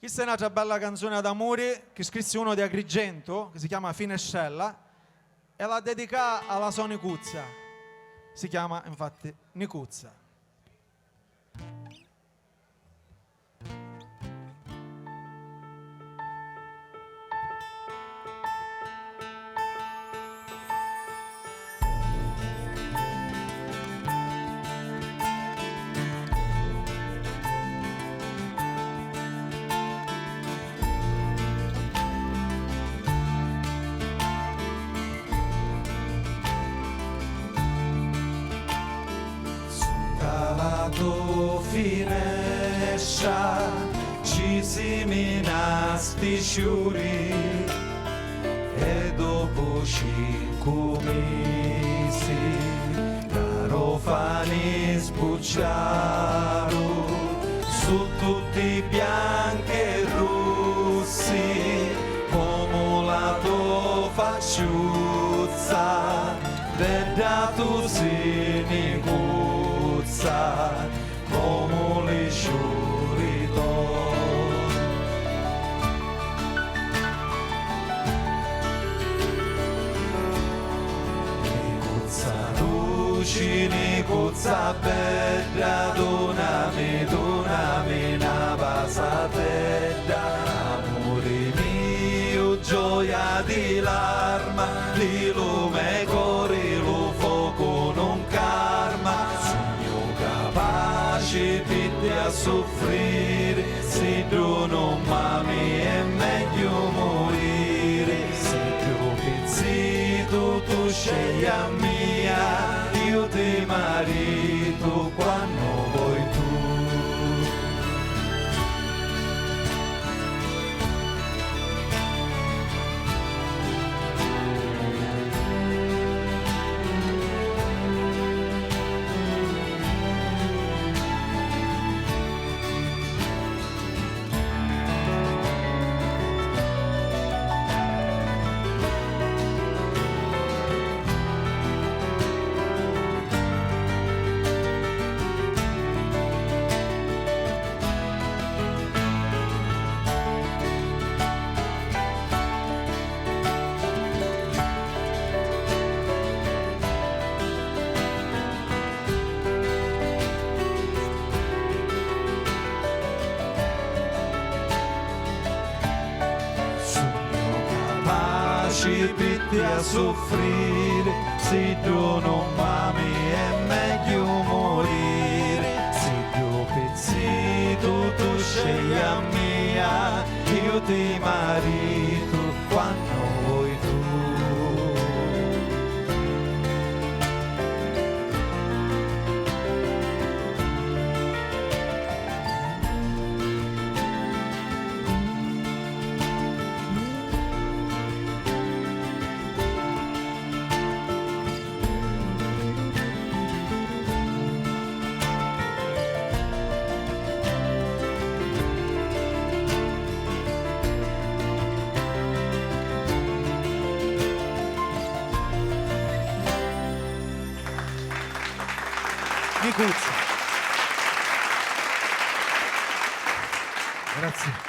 Questa è un'altra bella canzone d'amore che scrisse uno di Agrigento, che si chiama Finescella, e la dedica alla sua Nicuzza. Si chiama infatti Nicuzza. Finestra ci si minasti sciuri e dopo 5 mesi garofani sbucciarono su tutti bianchi e rossi come la tua facciuzza vedato si Nicuzza come le sciurito. Nicuzza luci, Nicuzza bella, donami una basatella, amore mio, gioia di l'arma, di lume cori, lo fuoco non karma, pitti a soffrire, se tu non m'ami è meglio morire, se più pizzito tu scegli a mia, io ti marito quando vuoi tu. Pitti a soffrire, se tu non m'ami è meglio morire, se più pezzito tu scegli a mia, io ti marito quando vuoi tu. Nicuzza. Grazie.